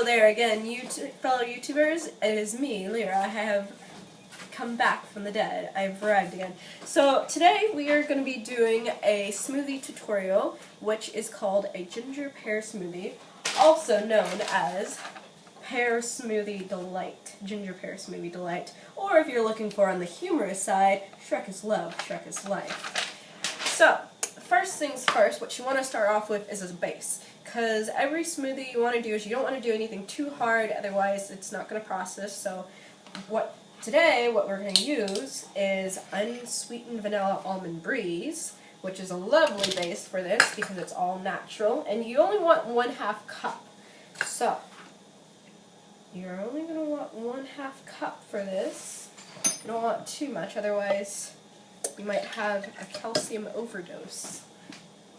there again, fellow YouTubers. It is me, Lyra. I have come back from the dead. I've arrived again. So today we are going to be doing a smoothie tutorial, which is called a ginger pear smoothie, also known as pear smoothie delight, ginger pear smoothie delight, or if you're looking for on the humorous side, Shrek is love, Shrek is life. So, first things first, what you want to start off with is a base. Because every smoothie you want to do is you don't want to do anything too hard, otherwise it's not going to process. So today what we're going to use is unsweetened vanilla almond breeze, which is a lovely base for this because it's all natural, and you only want 1/2 cup. So you're only going to want 1/2 cup for this. You don't want too much, otherwise you might have a calcium overdose.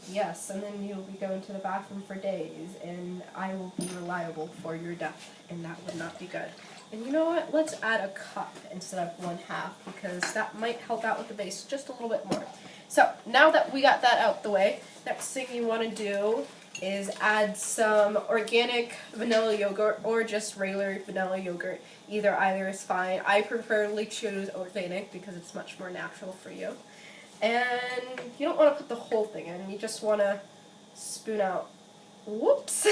Yes, and then you'll be going to the bathroom for days, and I will be reliable for your death, and that would not be good. And you know what? Let's add a cup instead of 1/2, because that might help out with the base just a little bit more. So, now that we got that out the way, next thing you want to do is add some organic vanilla yogurt, or just regular vanilla yogurt. Either is fine. I preferably choose organic because it's much more natural for you. And you don't want to put the whole thing in, you just want to spoon out. Whoops!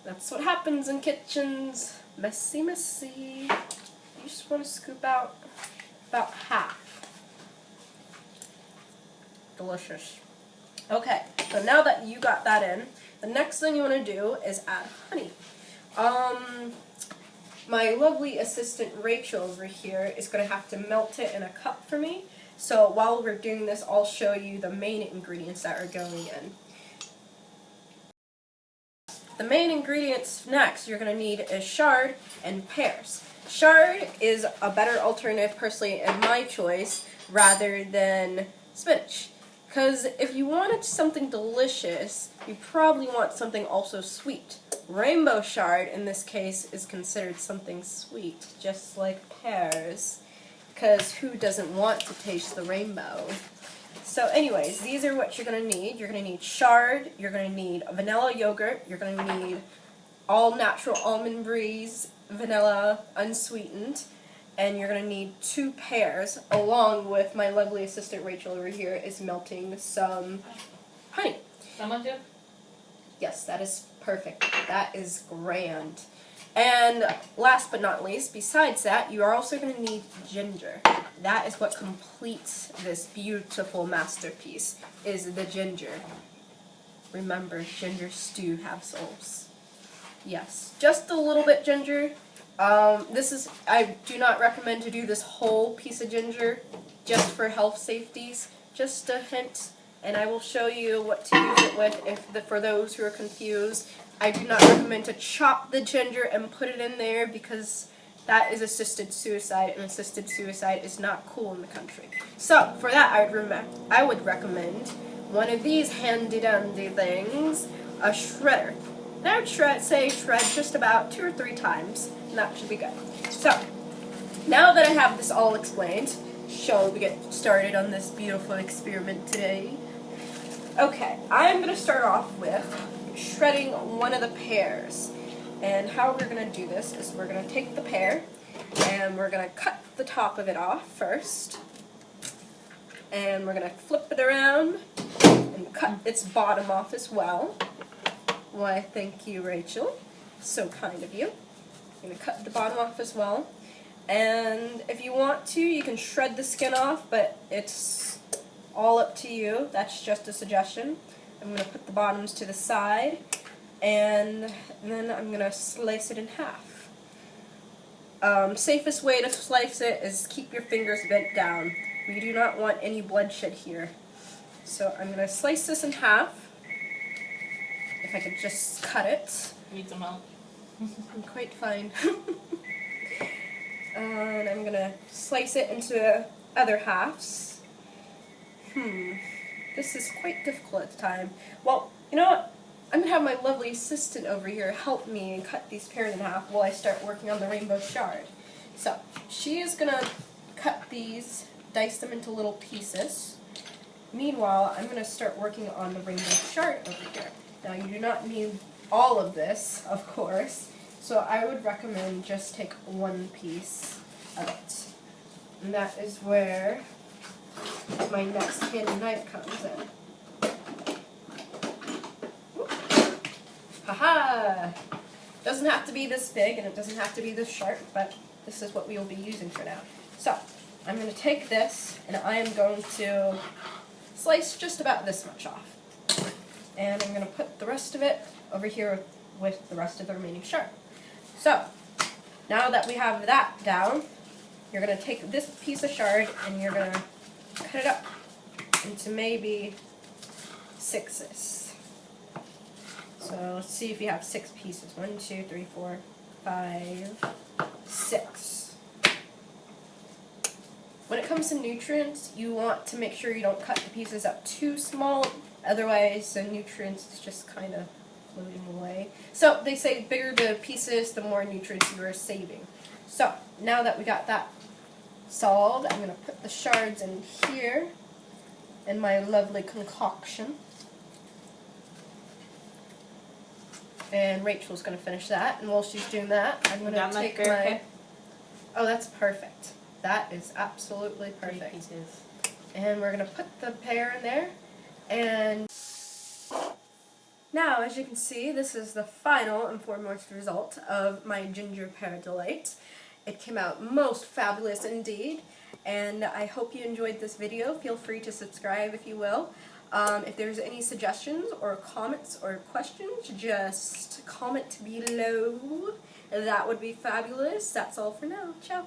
That's what happens in kitchens. Messy, messy. You just want to scoop out about half. Delicious. Okay, so now that you got that in, the next thing you want to do is add honey. My lovely assistant Rachel over here is going to have to melt it in a cup for me. So while we're doing this, I'll show you the main ingredients that are going in. The main ingredients next you're going to need is chard and pears. Chard is a better alternative, personally, in my choice, rather than spinach. Because if you wanted something delicious, you probably want something also sweet. Rainbow chard, in this case, is considered something sweet, just like pears. Because who doesn't want to taste the rainbow? So anyways, these are what you're going to need. You're going to need chard, you're going to need vanilla yogurt, you're going to need all natural almond breeze, vanilla, unsweetened, and you're going to need 2 pears, along with my lovely assistant Rachel over here is melting some honey. Someone too? Yes, that is perfect. That is grand. And last but not least, besides that, you are also going to need ginger. That is what completes this beautiful masterpiece, is the ginger. Remember, gingers do have souls. Yes, just a little bit ginger. I do not recommend to do this whole piece of ginger, just for health safeties. Just a hint, and I will show you what to use it with for those who are confused. I do not recommend to chop the ginger and put it in there because that is assisted suicide, and assisted suicide is not cool in the country. So, for that, I would recommend one of these handy-dandy things, a shredder. And I would shred just about 2 or 3 times, and that should be good. So, now that I have this all explained, shall we get started on this beautiful experiment today? Okay, I'm going to start off with shredding one of the pears. And how we're going to do this is we're going to take the pear and we're going to cut the top of it off first. And we're going to flip it around and cut its bottom off as well. Why, thank you, Rachel. So kind of you. I'm going to cut the bottom off as well. And if you want to, you can shred the skin off, but it's all up to you. That's just a suggestion. I'm going to put the bottoms to the side, and then I'm going to slice it in half. Safest way to slice it is keep your fingers bent down. We do not want any bloodshed here. So I'm going to slice this in half. If I could just cut it. Need some help? I'm quite fine. And I'm going to slice it into other halves. This is quite difficult at the time. Well, you know what? I'm going to have my lovely assistant over here help me and cut these pears in half while I start working on the rainbow chard. So, she is going to cut these, dice them into little pieces. Meanwhile, I'm going to start working on the rainbow chard over here. Now, you do not need all of this, of course. So I would recommend just take one piece of it. And that is where my next handy knife comes in. Haha! Doesn't have to be this big and it doesn't have to be this sharp, but this is what we will be using for now. So, I'm going to take this and I am going to slice just about this much off. And I'm going to put the rest of it over here with the rest of the remaining sharp. So, now that we have that down, you're going to take this piece of shard and you're going to cut it up into maybe sixes. So let's see if you have 6 pieces. 1, 2, 3, 4, 5, 6. When it comes to nutrients, you want to make sure you don't cut the pieces up too small, otherwise the nutrients is just kind of floating away. So they say the bigger the pieces, the more nutrients you are saving. So now that we got that solved, I'm going to put the shards in here in my lovely concoction. And Rachel's going to finish that, and while she's doing that, I'm going to take my... Oh, that's perfect. That is absolutely perfect. 3 pieces. And we're going to put the pear in there, and now, as you can see, this is the final and foremost result of my ginger pear delight. It came out most fabulous indeed, and I hope you enjoyed this video. Feel free to subscribe if you will. If there's any suggestions or comments or questions, just comment below. That would be fabulous. That's all for now. Ciao.